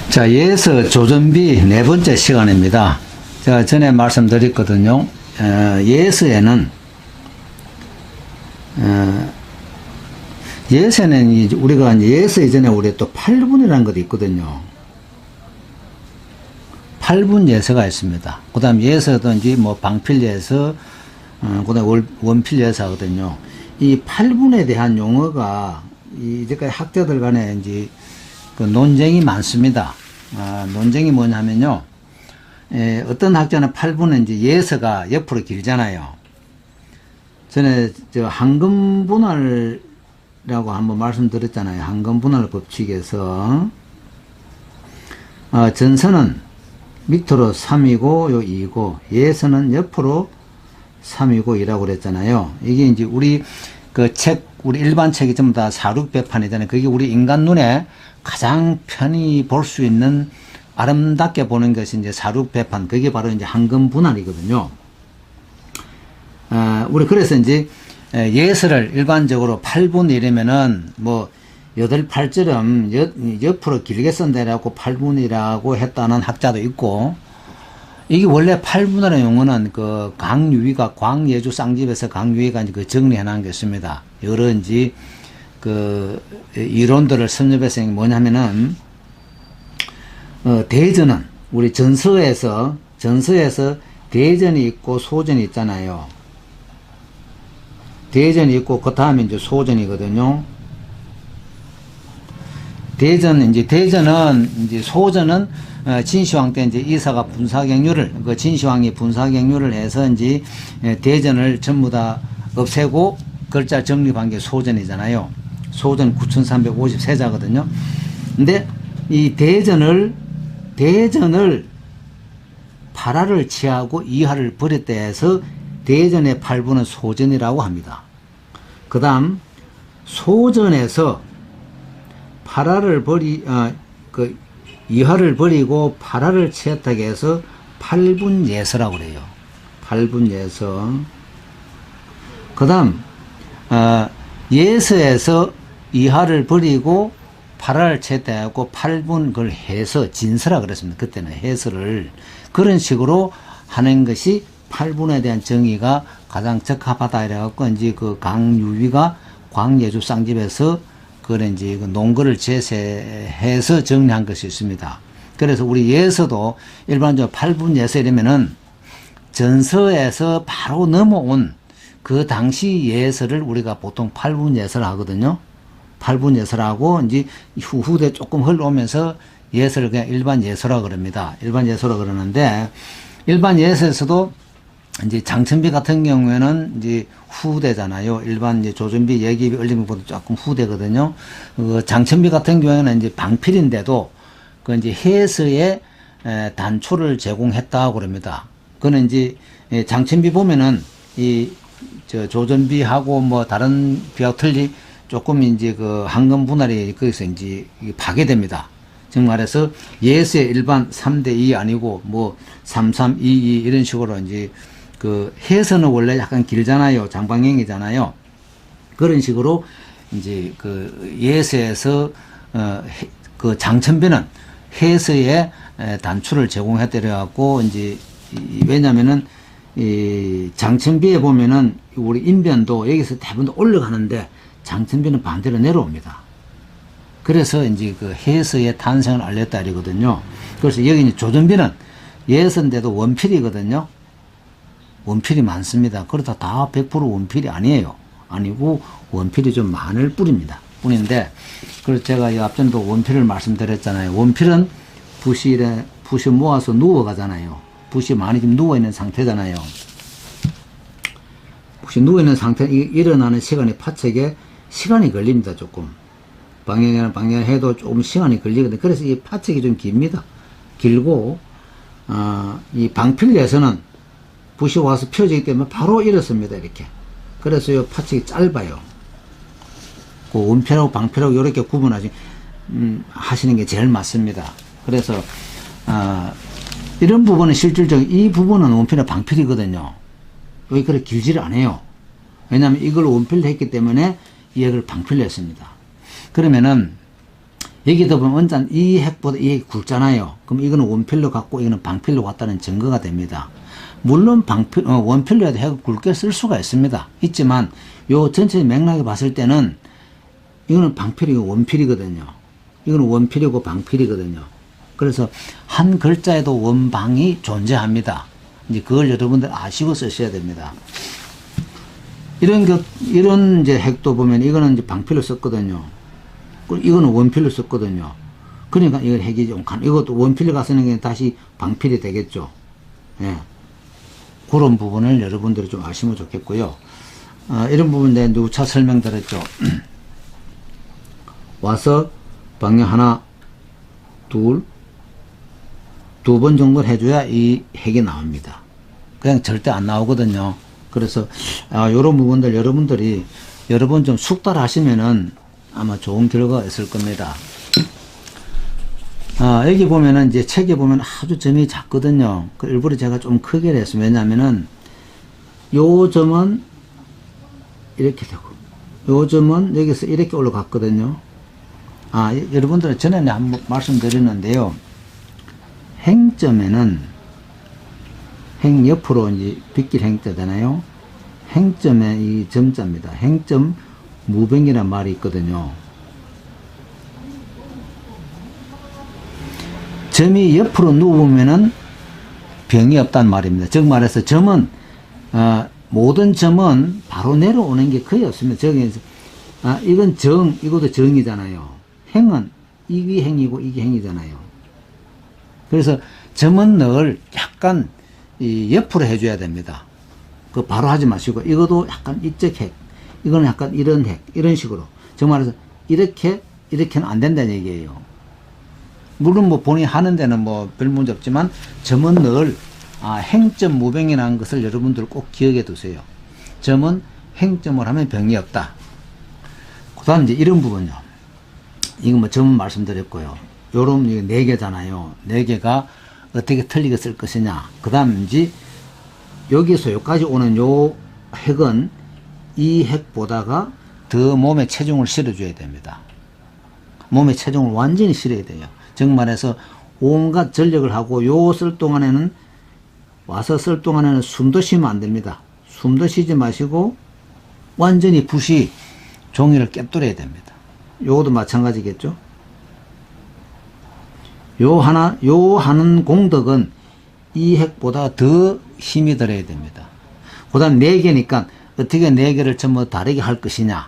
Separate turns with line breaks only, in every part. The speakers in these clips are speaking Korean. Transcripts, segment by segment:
자, 예서 조전비 네 번째 시간입니다. 제가 전에 말씀드렸거든요. 예서에는 예서는 우리가 예서 이전에 우리 또 8분이라는 것도 있거든요. 8분 예서가 있습니다. 그 다음 예서도 이제 뭐 방필 예서, 그 다음 원필 예서 하거든요. 이 8분에 대한 용어가 이제까지 학자들 간에 이제 그 논쟁이 많습니다. 논쟁이 뭐냐면요. 어떤 학자는 8분은 이제 예서가 옆으로 길잖아요. 전에 저 한금분할이라고 한번 말씀드렸잖아요. 한금분할 법칙에서 전서는 밑으로 3이고 요 2고 예서는 옆으로 3이고 2라고 그랬잖아요. 이게 이제 우리 그 책, 우리 일반 책이 전부 다 사륙배판이잖아요. 그게 우리 인간 눈에 가장 편히 볼 수 있는 아름답게 보는 것이 이제 사륙배판. 그게 바로 이제 한금분할이거든요. 우리 그래서 이제 예서를 일반적으로 8분 이러면은 뭐 8~8처럼 옆으로 길게 쓴다라고 8분이라고 했다는 학자도 있고, 이게 원래 8분이라는 용어는 그 강유위가 광예주 쌍집에서 강유위가 이제 그 정리해 놓은 게 있습니다. 여러 이제 그 이론들을 섭렵해서 뭐냐면은 대전은 우리 전서에서 대전이 있고 소전이 있잖아요. 대전이 있고 그 다음에 이제 소전이거든요. 대전은 이제 소전은 진시황 때 이제 이사가 분사경유를, 그 진시황이 분사경유를 해서 이제 대전을 전부 다 없애고 글자 정립한 게 소전이잖아요. 소전 9353자거든요. 근데 이 대전을 팔하를 취하고 이하를 버렸다 해서 대전의 팔부는 소전이라고 합니다. 그 다음 소전에서 이하를 버리고 팔하를 취했다고 해서 팔분예서라고 그래요. 팔분예서. 그 다음 예서에서 이하를 버리고 팔하를 취했다 해고 팔분 그걸 해서 진서라 그랬습니다. 그때는 해서를 그런 식으로 하는 것이 팔분에 대한 정의가 가장 적합하다 이래갖고 이제 그 강유위가 광예주 쌍집에서 그런 이제 그 논거를 제시해서 정리한 것이 있습니다. 그래서 우리 예서도 일반적으로 팔분예서 이러면은 전서에서 바로 넘어온 그 당시 예서를 우리가 보통 팔분예서를 하거든요. 팔분예서라고 이제 후대 조금 흘러오면서 예서를 그냥 일반 예서라 그럽니다. 일반 예서라 그러는데 일반 예서에서도 이제 장천비 같은 경우에는 이제 후대잖아요. 일반 이제 조준비, 예기비, 얼림비보다 조금 후대거든요. 장천비 같은 경우에는 이제 방필인데도 그 이제 해서에 단초를 제공했다고 그럽니다. 그는 이제 장천비 보면은 조전비하고 뭐 다른 비하고 틀리 조금 이제 그 황금 분할이 거기서 이제 파괴됩니다. 즉 말해서 예서의 일반 3대2 아니고 뭐 3322 이런 식으로 이제 그 해서는 원래 약간 길잖아요. 장방형이잖아요. 그런 식으로 이제 그 예서에서 그 장천비는 해서에 단추를 제공해드려 갖고 이제 왜냐면은 이 장천비에 보면은 우리 인변도 여기서 대부분 올라가는데 장천비는 반대로 내려옵니다. 그래서 이제 그 해서의 탄생을 알렸다 이거든요. 그래서 여기 이제 조전비는 예서인데도 원필이거든요. 원필이 많습니다. 그렇다 다 100% 원필이 아니에요. 아니고 원필이 좀 많을 뿐인데 그래서 제가 이 앞전도 원필을 말씀드렸잖아요. 원필은 붓이 모아서 누워가잖아요. 붓이 많이 좀 누워있는 상태잖아요. 붓이 누워있는 상태, 일어나는 시간이 파책에 시간이 걸립니다. 조금 방향을 해도 조금 시간이 걸리거든요. 그래서 이 파책이 좀 깁니다. 길고 이 방필에서는 붓이 와서 펴지기 때문에 바로 일었습니다. 이렇게. 그래서 이 파책이 짧아요. 그 원필하고 방필하고 이렇게 구분하시 하시는 게 제일 맞습니다. 그래서 이런 부분은 실질적으로 이 부분은 원필이나 방필이거든요. 왜 그렇게 길지를 않아요. 왜냐하면 이걸 원필로 했기 때문에 이 핵을 방필로 했습니다. 그러면은 여기도 보면 원자는 이 핵보다 이 핵이 굵잖아요. 그럼 이거는 원필로 갔고 이거는 방필로 갔다는 증거가 됩니다. 물론 원필로 해도 핵을 굵게 쓸 수가 있지만 요 전체 맥락에 봤을 때는 이거는 방필이고 원필이거든요. 이거는 원필이고 방필이거든요. 그래서 한 글자에도 원방이 존재합니다. 이제 그걸 여러분들 아시고 쓰셔야 됩니다. 이런 이제 핵도 보면 이거는 이제 방필로 썼거든요. 그리고 이거는 원필로 썼거든요. 그러니까 이건 핵이 좀 이것도 원필로 가서는 게 다시 방필이 되겠죠. 예. 그런 부분을 여러분들이 좀 아시면 좋겠고요. 이런 부분 내가 누차 설명드렸죠. 와서 방향 하나, 두 번 정도 해줘야 이 핵이 나옵니다. 그냥 절대 안 나오거든요. 그래서 이런 부분들 여러분들이 여러 번 좀 숙달하시면은 아마 좋은 결과가 있을 겁니다. 여기 보면은 이제 책에 보면 아주 점이 작거든요. 일부러 제가 좀 크게 했어요. 왜냐면은 요 점은 이렇게 되고 요 점은 여기서 이렇게 올라갔거든요. 여러분들은 전에 한번 말씀드렸는데요. 행점에는 행 옆으로 이제 빗길 행자잖아요. 행점에 이 점자입니다. 행점 무병이란 말이 있거든요. 점이 옆으로 누우면은 병이 없단 말입니다. 즉 말해서 점은 모든 점은 바로 내려오는 게 거의 없습니다. 저기에서 이건 정, 이것도 정이잖아요. 행은 이게 행이고 이게 행이잖아요. 그래서 점은 늘 약간 옆으로 해줘야 됩니다. 그 바로 하지 마시고 이것도 약간 이쪽 핵, 이거는 약간 이런 핵, 이런 식으로. 즉 말해서 이렇게는 안 된다는 얘기예요. 물론 뭐 본인이 하는 데는 뭐 별 문제 없지만 점은 늘 행점 무병이라는 것을 여러분들 꼭 기억해 두세요. 점은 행점을 하면 병이 없다. 그 다음 이제 이런 부분요. 이거 뭐 점은 말씀드렸고요. 요런 4개잖아요. 4개가 어떻게 틀리게 쓸 것이냐. 그 다음 이제 여기서 여기까지 오는 요 핵은 이 핵보다가 더 몸에 체중을 실어줘야 됩니다. 몸에 체중을 완전히 실어야 돼요. 즉 말해서 온갖 전력을 하고 요 쓸 동안에는 와서 쓸 동안에는 숨도 쉬면 안 됩니다. 숨도 쉬지 마시고 완전히 붓이 종이를 꿰뚫어야 됩니다. 요것도 마찬가지겠죠. 요 하는 공덕은 이 핵보다 더 힘이 들어야 됩니다. 그 다음 4개니까 어떻게 4개를 전부 다르게 할 것이냐.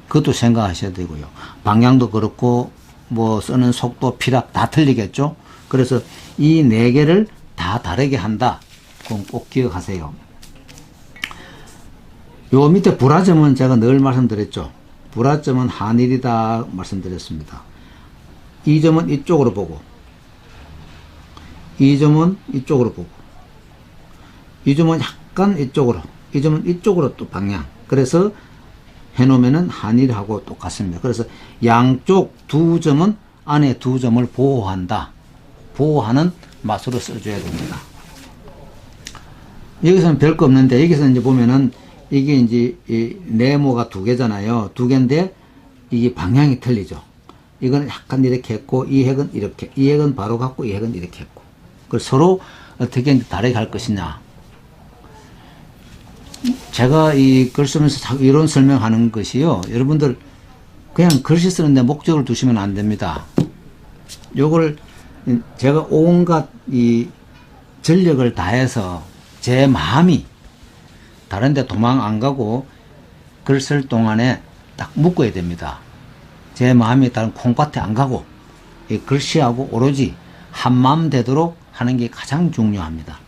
그것도 생각하셔야 되고요. 방향도 그렇고, 뭐 쓰는 속도, 피랍 다 틀리겠죠. 그래서 이 4개를 다 다르게 한다. 그건 꼭 기억하세요. 요 밑에 불화점은 제가 늘 말씀드렸죠. 불화점은 한일이다 말씀드렸습니다. 이 점은 이쪽으로 보고, 이 점은 이쪽으로 보고, 이 점은 약간 이쪽으로, 이 점은 이쪽으로 또 방향. 그래서 해놓으면은 한일하고 똑같습니다. 그래서 양쪽 두 점은 안에 두 점을 보호한다. 보호하는 맛으로 써줘야 됩니다. 여기서는 별거 없는데, 여기서 이제 보면은 이게 이제 이 네모가 2개잖아요. 2개인데 이게 방향이 틀리죠. 이건 약간 이렇게 했고, 이 핵은 이렇게, 이 핵은 바로 갔고, 이 핵은 이렇게 했고. 그래서 서로 어떻게 다르게 할 것이냐. 제가 이 글 쓰면서 이론 설명하는 것이요. 여러분들 그냥 글씨 쓰는데 목적을 두시면 안 됩니다. 요걸 제가 온갖 이 전력을 다해서 제 마음이 다른데 도망 안 가고 글 쓸 동안에 딱 묶어야 됩니다. 제 마음이 다른 콩밭에 안 가고 이 글씨하고 오로지 한마음 되도록 하는 게 가장 중요합니다.